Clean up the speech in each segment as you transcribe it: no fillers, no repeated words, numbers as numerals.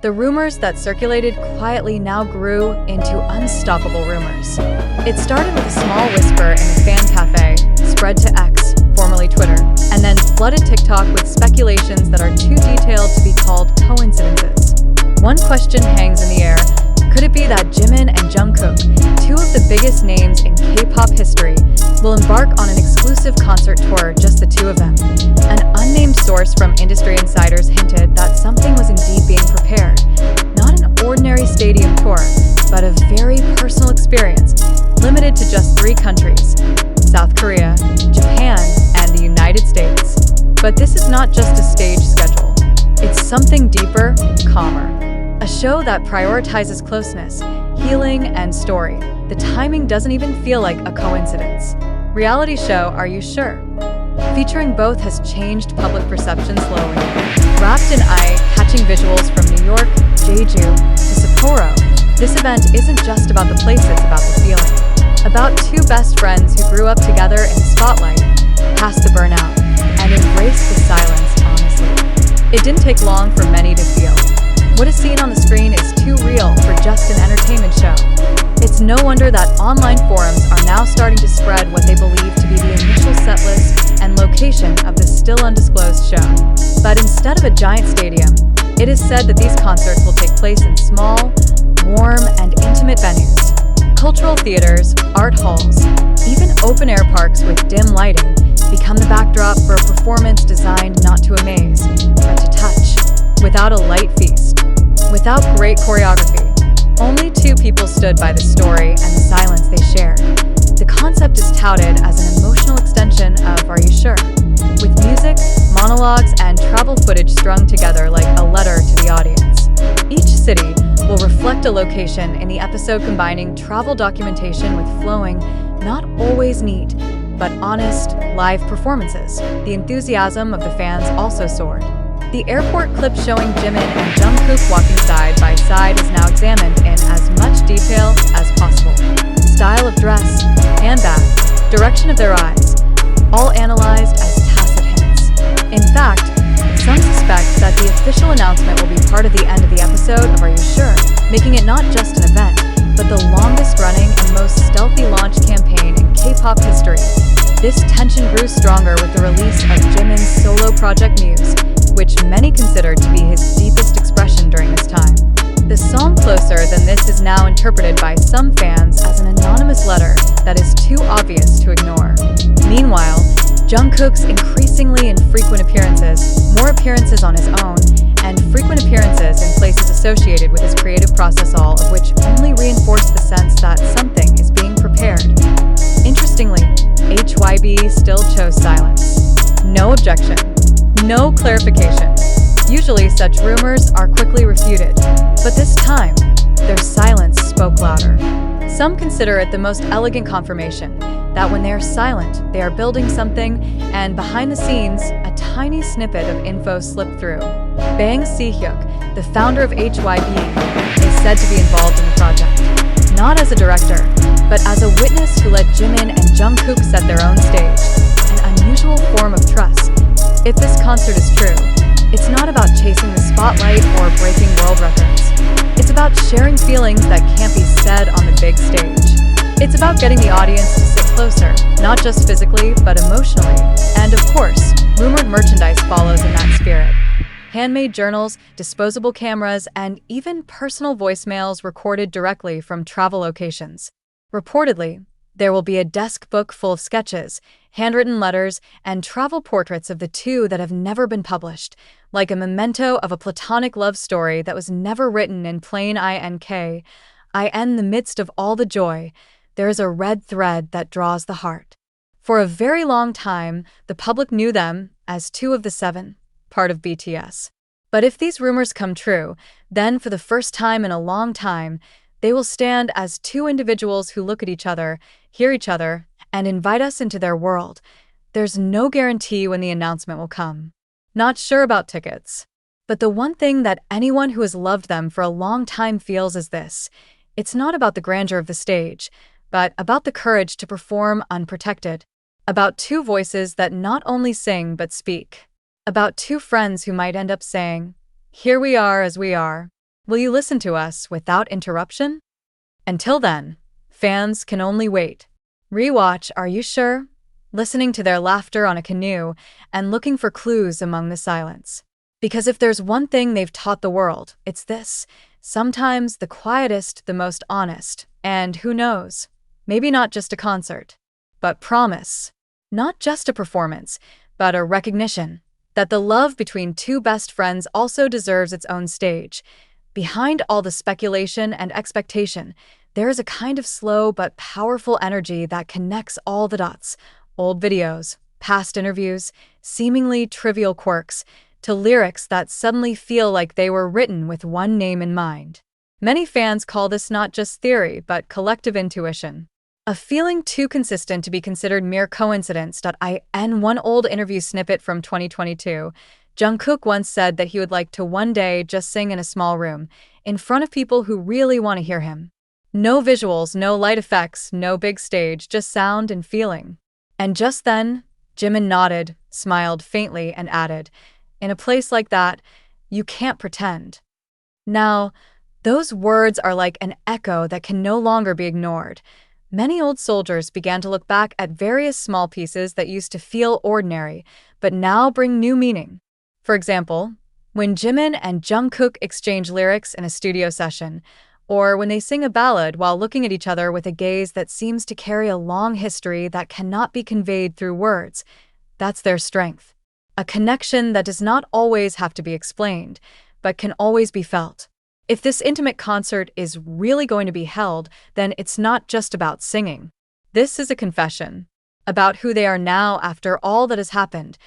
The rumors that circulated quietly now grew into unstoppable rumors. It started with a small whisper in a fan cafe, spread to X, formerly Twitter, and then flooded TikTok with speculations that are too detailed to be called coincidences. One question hangs in the air. Could it be that Jimin and Jungkook, two of the biggest names in K-pop history, will embark on an exclusive concert tour, just the two of them? An unnamed source from industry insiders hinted that something was indeed being prepared. Not an ordinary stadium tour, but a very personal experience, limited to just 3 countries: South Korea, Japan, and the United States. But this is not just a stage schedule. It's something deeper, calmer. A show that prioritizes closeness, healing, and story. The timing doesn't even feel like a coincidence. Reality show Are You Sure? Featuring both has changed public perception slowly. Wrapped in eye-catching visuals from New York, Jeju, to Sapporo, this event isn't just about the place, it's about the feeling. About 2 best friends who grew up together in the spotlight, past the burnout, and embraced the silence honestly. It didn't take long for many to feel. What is seen on the screen is too real for just an entertainment show. It's no wonder that online forums are now starting to spread what they believe to be the initial setlist and location of the still undisclosed show. But instead of a giant stadium, it is said that these concerts will take place in small, warm, and intimate venues. Cultural theaters, art halls, even open-air parks with dim lighting become the backdrop for a performance designed not to amaze, but to touch. Without a light feast, without great choreography, only 2 people stood by the story and the silence they shared. The concept is touted as an emotional extension of Are You Sure? With music, monologues, and travel footage strung together like a letter to the audience. Each city will reflect a location in the episode, combining travel documentation with flowing, not always neat, but honest, live performances. The enthusiasm of the fans also soared. The airport clip showing Jimin and Jungkook walking side by side is now examined in as much detail as possible. Style of dress, handbag, direction of their eyes, all analyzed as tacit hints. In fact, some suspect that the official announcement will be part of the end of the episode of Are You Sure?, making it not just an event, but the longest-running and most stealthy launch campaign in K-pop history. This tension grew stronger with the release of Jimin's solo project Muse, which many considered to be his deepest expression during this time. The song Closer Than This is now interpreted by some fans as an anonymous letter that is too obvious to ignore. Meanwhile, Jungkook's increasingly infrequent appearances, more appearances on his own, and frequent appearances in places associated with his creative process, all of which only reinforce the sense that something is being prepared. Interestingly, HYB still chose silence. No objection. No clarification. Usually such rumors are quickly refuted, but this time, their silence spoke louder. Some consider it the most elegant confirmation that when they are silent, they are building something, and behind the scenes, a tiny snippet of info slipped through. Bang Si-hyuk, the founder of HYB, is said to be involved in the project. Not as a director, but as a witness who let Jimin and Jungkook set their own stage, an unusual form of trust. If this concert is true, it's not about chasing the spotlight or breaking world records. It's about sharing feelings that can't be said on the big stage. It's about getting the audience to sit closer, not just physically, but emotionally. And of course, rumored merchandise follows in that spirit. Handmade journals, disposable cameras, and even personal voicemails recorded directly from travel locations. Reportedly, there will be a desk book full of sketches, handwritten letters, and travel portraits of the 2 that have never been published, like a memento of a platonic love story that was never written in plain ink. In the midst of all the joy, there is a red thread that draws the heart. For a very long time, the public knew them as 2 of the 7, part of BTS. But if these rumors come true, then for the first time in a long time, they will stand as 2 individuals who look at each other, hear each other, and invite us into their world. There's no guarantee when the announcement will come. Not sure about tickets. But the one thing that anyone who has loved them for a long time feels is this: it's not about the grandeur of the stage, but about the courage to perform unprotected. About 2 voices that not only sing but speak. About 2 friends who might end up saying, "Here we are as we are." Will you listen to us without interruption? Until then, fans can only wait. Rewatch Are You Sure? Listening to their laughter on a canoe and looking for clues among the silence. Because if there's one thing they've taught the world, it's this. Sometimes the quietest, the most honest, and who knows, maybe not just a concert, but promise. Not just a performance, but a recognition that the love between two best friends also deserves its own stage. Behind all the speculation and expectation, there is a kind of slow but powerful energy that connects all the dots. Old videos, past interviews, seemingly trivial quirks, to lyrics that suddenly feel like they were written with one name in mind. Many fans call this not just theory, but collective intuition. A feeling too consistent to be considered mere coincidence. In one old interview snippet from 2022, Jungkook once said that he would like to one day just sing in a small room, in front of people who really want to hear him. No visuals, no light effects, no big stage, just sound and feeling. And just then, Jimin nodded, smiled faintly, and added, "In a place like that, you can't pretend." Now, those words are like an echo that can no longer be ignored. Many old soldiers began to look back at various small pieces that used to feel ordinary, but now bring new meaning. For example, when Jimin and Jungkook exchange lyrics in a studio session, or when they sing a ballad while looking at each other with a gaze that seems to carry a long history that cannot be conveyed through words, that's their strength. A connection that does not always have to be explained, but can always be felt. If this intimate concert is really going to be held, then it's not just about singing. This is a confession about who they are now after all that has happened,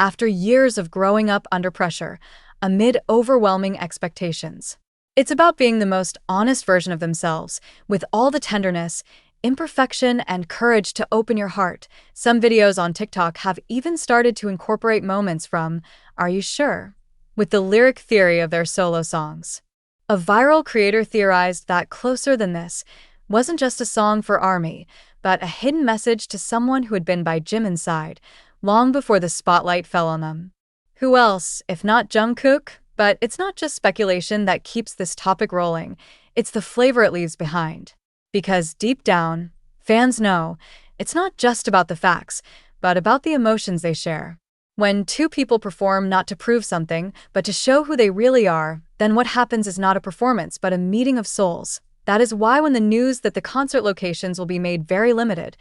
after years of growing up under pressure, amid overwhelming expectations. It's about being the most honest version of themselves, with all the tenderness, imperfection, and courage to open your heart. Some videos on TikTok have even started to incorporate moments from Are You Sure? With the lyric theory of their solo songs. A viral creator theorized that Closer Than This wasn't just a song for ARMY, but a hidden message to someone who had been by Jimin's side long before the spotlight fell on them. Who else, if not Jungkook? But it's not just speculation that keeps this topic rolling, it's the flavor it leaves behind. Because deep down, fans know it's not just about the facts, but about the emotions they share. When two people perform not to prove something, but to show who they really are, then what happens is not a performance, but a meeting of souls. That is why when the news that the concert locations will be made very limited,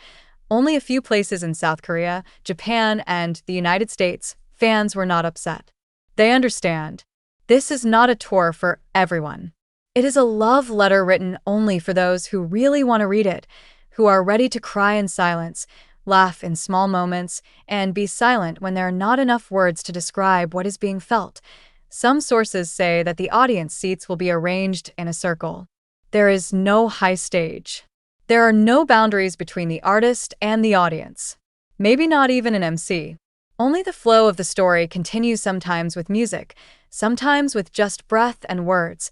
only a few places in South Korea, Japan, and the United States, fans were not upset. They understand. This is not a tour for everyone. It is a love letter written only for those who really want to read it, who are ready to cry in silence, laugh in small moments, and be silent when there are not enough words to describe what is being felt. Some sources say that the audience seats will be arranged in a circle. There is no high stage. There are no boundaries between the artist and the audience. Maybe not even an MC. Only the flow of the story continues, sometimes with music, sometimes with just breath and words.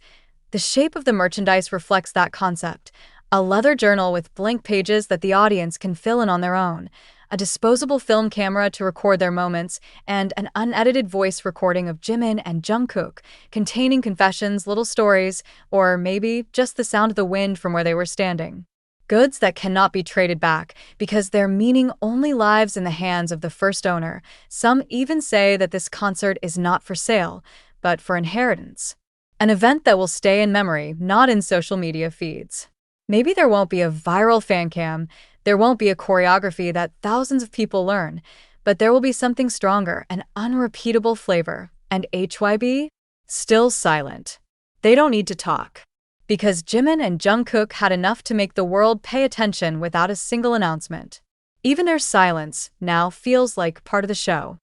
The shape of the merchandise reflects that concept. A leather journal with blank pages that the audience can fill in on their own, a disposable film camera to record their moments, and an unedited voice recording of Jimin and Jungkook, containing confessions, little stories, or maybe just the sound of the wind from where they were standing. Goods that cannot be traded back because their meaning only lives in the hands of the first owner. Some even say that this concert is not for sale, but for inheritance. An event that will stay in memory, not in social media feeds. Maybe there won't be a viral fan cam, there won't be a choreography that thousands of people learn, but there will be something stronger, an unrepeatable flavor. And HYB? Still silent. They don't need to talk. Because Jimin and Jungkook had enough to make the world pay attention without a single announcement. Even their silence now feels like part of the show.